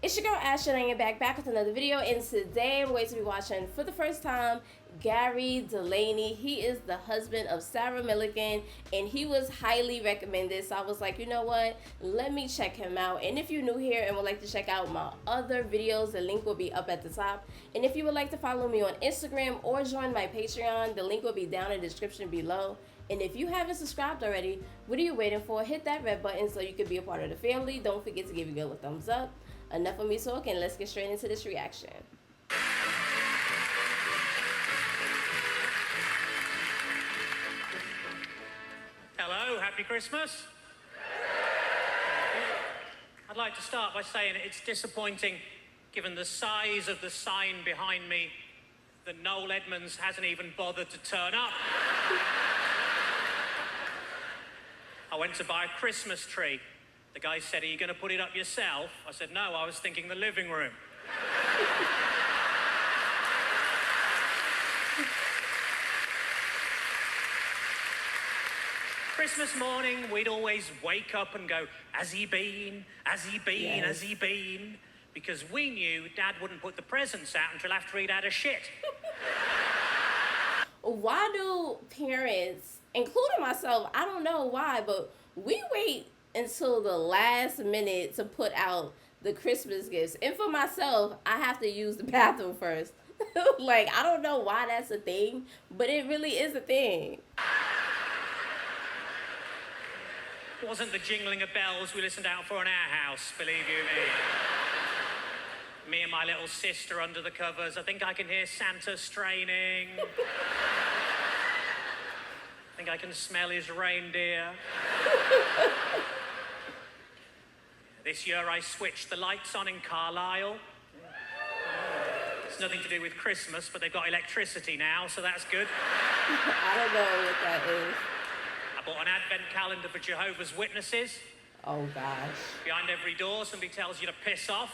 It's your girl Ashley laying back with another video, and today I'm going to be watching for the first time Gary Delaney. He is the husband of Sarah Milligan, and he was highly recommended, so I was like, you know what, let me check him out. And if you're new here and would like to check out my other videos, the link will be up at the top. And if you would like to follow me on Instagram or join my Patreon, the link will be down in the description below. And if you haven't subscribed already, what are you waiting for? Hit that red button so you can be a part of the family. Don't forget to give your girl a thumbs up. Enough of me talking, let's get straight into this reaction. Hello, happy Christmas. I'd like to start by saying it's disappointing, given the size of the sign behind me, that Noel Edmonds hasn't even bothered to turn up. I went to buy a Christmas tree. The guy said, "Are you going to put it up yourself?" I said, "No, I was thinking the living room." Christmas morning, we'd always wake up and go, "Has he been? Has he been? Yes. Has he been?" Because we knew Dad wouldn't put the presents out until after he'd had a shit. Why do parents, including myself, I don't know why, but we wait until the last minute to put out the Christmas gifts? And for myself, I have to use the bathroom first. Like, I don't know why that's a thing, but it really is a thing. It wasn't the jingling of bells we listened out for in our house, believe you me. Me and my little sister under the covers. I think I can hear Santa straining. I think I can smell his reindeer. This year I switched the lights on in Carlisle. It's nothing to do with Christmas, but they've got electricity now, so that's good. I don't know what that is. I bought an advent calendar for Jehovah's Witnesses. Oh gosh. Behind every door, somebody tells you to piss off.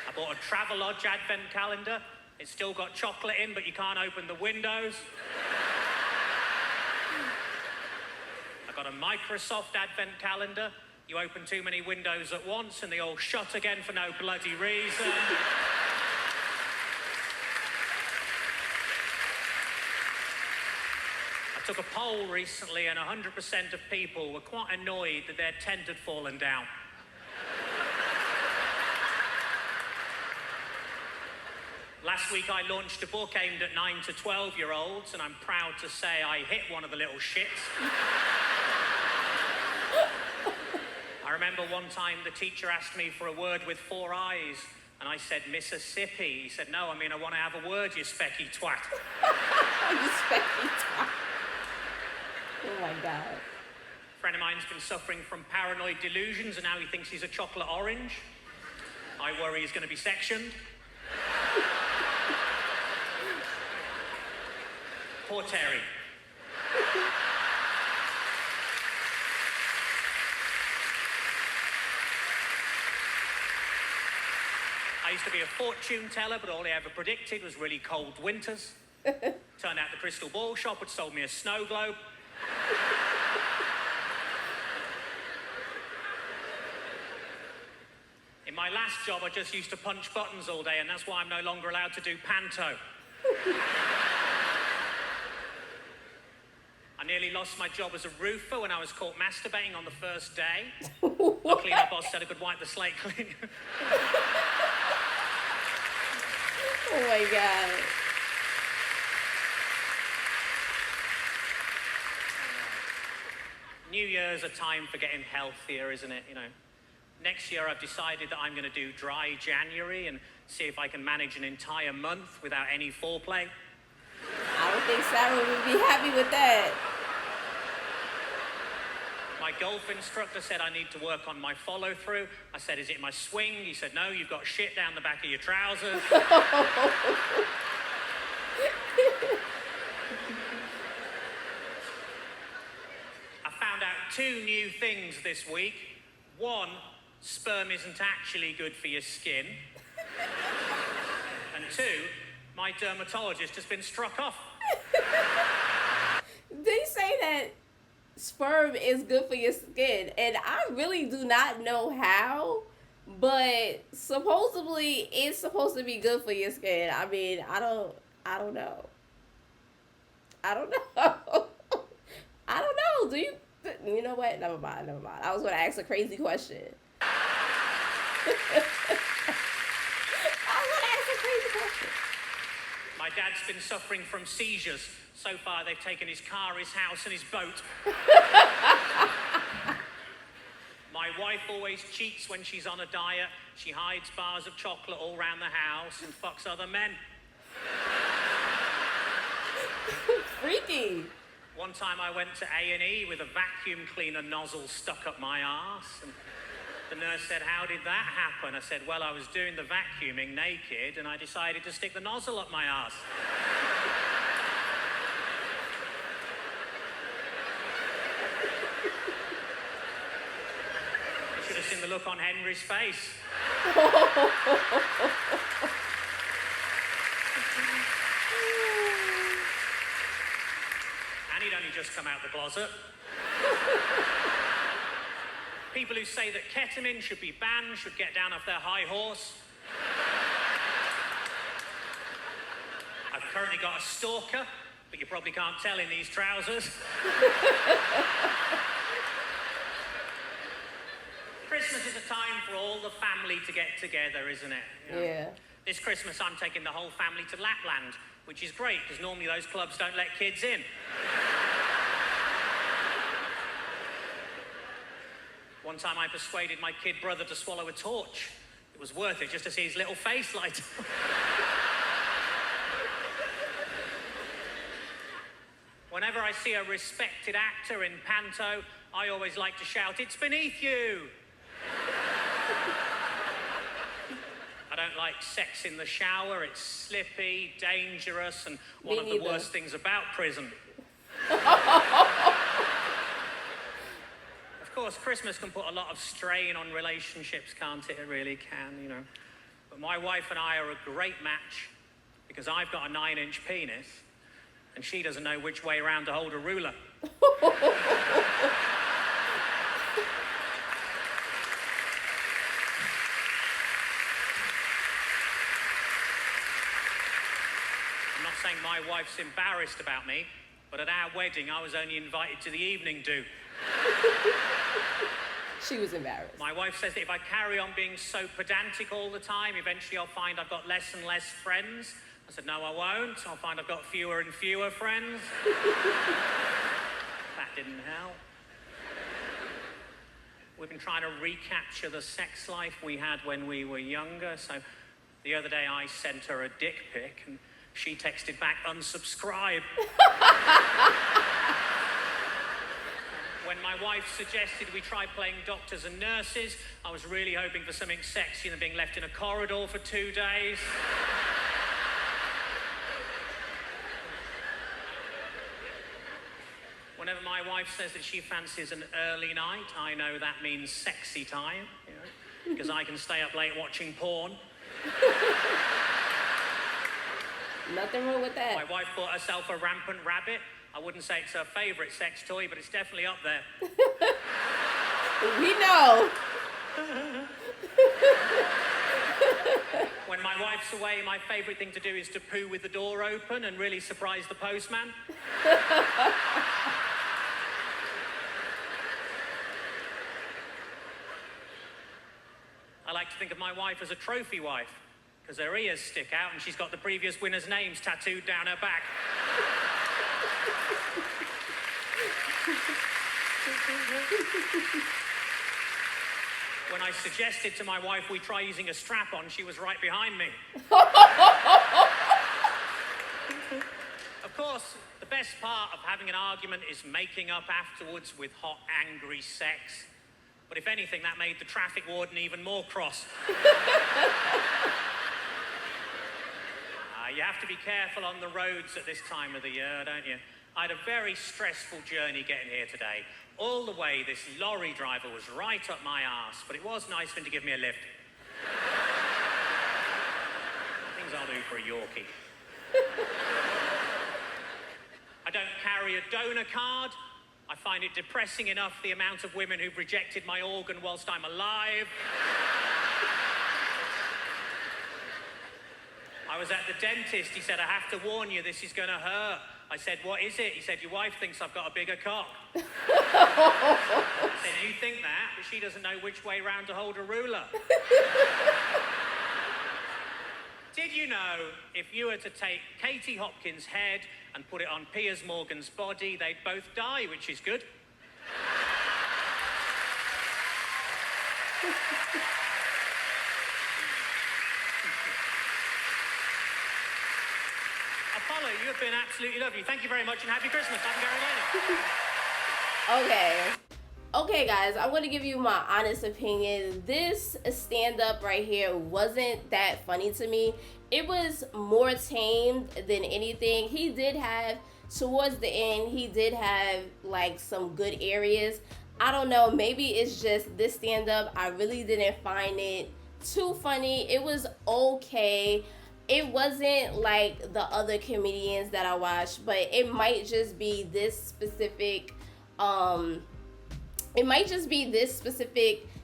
I bought a Travelodge advent calendar. It's still got chocolate in, but you can't open the windows. I got a Microsoft advent calendar. You open too many windows at once and they all shut again for no bloody reason. I took a poll recently and 100% of people were quite annoyed that their tent had fallen down. Last week I launched a book aimed at 9 to 12-year-olds, and I'm proud to say I hit one of the little shits. I remember one time the teacher asked me for a word with 4 eyes, and I said, "Mississippi." He said, "No, I mean, I want to have a word, you specky twat." You specky twat. Oh my God. A friend of mine's been suffering from paranoid delusions, and now he thinks he's a chocolate orange. I worry he's going to be sectioned. Poor Terry. I used to be a fortune teller, but all he ever predicted was really cold winters. Turned out the crystal ball shop had sold me a snow globe. In my last job, I just used to punch buttons all day, and that's why I'm no longer allowed to do panto. I nearly lost my job as a roofer when I was caught masturbating on the first day. Luckily, my boss said I could wipe the slate clean. Oh my God. New Year's a time for getting healthier, isn't it? You know, next year I've decided that I'm going to do dry January and see if I can manage an entire month without any foreplay. I don't think Sarah would be happy with that. My golf instructor said I need to work on my follow-through. I said, "Is it my swing?" He said, "No, you've got shit down the back of your trousers." I found out 2 new things this week. 1, sperm isn't actually good for your skin. And 2, my dermatologist has been struck off. that sperm is good for your skin, and I really do not know how, but supposedly it's supposed to be good for your skin. I mean, I don't know. I don't know. I don't know. Do you? You know what? Never mind. Never mind. I was going to ask a crazy question. I was going to ask a crazy question. My dad's been suffering from seizures. So far, they've taken his car, his house, and his boat. My wife always cheats when she's on a diet. She hides bars of chocolate all around the house and fucks other men. Freaky. One time I went to A&E with a vacuum cleaner nozzle stuck up my arse, and the nurse said, "How did that happen?" I said, "Well, I was doing the vacuuming naked, and I decided to stick the nozzle up my arse." You should have seen the look on Henry's face. And he'd only just come out the closet. People who say that ketamine should be banned should get down off their high horse. I've currently got a stalker, but you probably can't tell in these trousers. Christmas is a time for all the family to get together, isn't it? You know? Yeah. This Christmas I'm taking the whole family to Lapland, which is great because normally those clubs don't let kids in. One time I persuaded my kid brother to swallow a torch. It was worth it just to see his little face light up. Whenever I see a respected actor in panto, I always like to shout, "It's beneath you!" I don't like sex in the shower. It's slippy, dangerous, and one of the worst things about prison. Of course, Christmas can put a lot of strain on relationships, can't it? It really can, you know. But my wife and I are a great match because I've got a 9-inch penis and she doesn't know which way around to hold a ruler. I'm not saying my wife's embarrassed about me, but at our wedding, I was only invited to the evening do. She was embarrassed. My wife says that if I carry on being so pedantic all the time, eventually I'll find I've got less and less friends. I said, no, I won't. I'll find I've got fewer and fewer friends. That didn't help. We've been trying to recapture the sex life we had when we were younger. So the other day I sent her a dick pic and she texted back, "Unsubscribe." When my wife suggested we try playing doctors and nurses, I was really hoping for something sexy than being left in a corridor for 2 days. Whenever my wife says that she fancies an early night, I know that means sexy time, you know, because I can stay up late watching porn. Nothing wrong with that. My wife bought herself a rampant rabbit. I wouldn't say it's her favourite sex toy, but it's definitely up there. We know. When my wife's away, my favourite thing to do is to poo with the door open and really surprise the postman. I like to think of my wife as a trophy wife, because her ears stick out and she's got the previous winners' names tattooed down her back. When I suggested to my wife we try using a strap-on, she was right behind me. Of course, the best part of having an argument is making up afterwards with hot, angry sex. But if anything, that made the traffic warden even more cross. You have to be careful on the roads at this time of the year, don't you? I had a very stressful journey getting here today. All the way, this lorry driver was right up my arse, but it was nice of him to give me a lift. Things I'll do for a Yorkie. I don't carry a donor card, I find it depressing enough the amount of women who've rejected my organ whilst I'm alive. I was at the dentist. He said, I have to warn you, this is going to hurt. I said, what is it? He said, your wife thinks I've got a bigger cock. I said, you think that, but she doesn't know which way round to hold a ruler. Did you know if you were to take Katie Hopkins' head and put it on Piers Morgan's body, they'd both die, which is good? Apollo, you have been absolutely lovely. Thank you very much and happy Christmas. I'm Gary Delaney. Okay. Okay, guys, I'm going to give you my honest opinion. This stand-up right here wasn't that funny to me. It was more tamed than anything. He did have, towards the end, he did have, like, some good areas. I don't know, maybe it's just this stand-up. I really didn't find it too funny. It was okay. It wasn't like the other comedians that I watched, but it might just be this specific,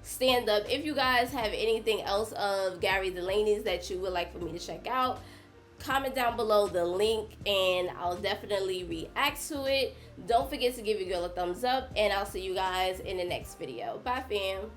stand-up. If you guys have anything else of Gary Delaney's that you would like for me to check out, comment down below the link and I'll definitely react to it. Don't forget to give your girl a thumbs up and I'll see you guys in the next video. Bye, fam.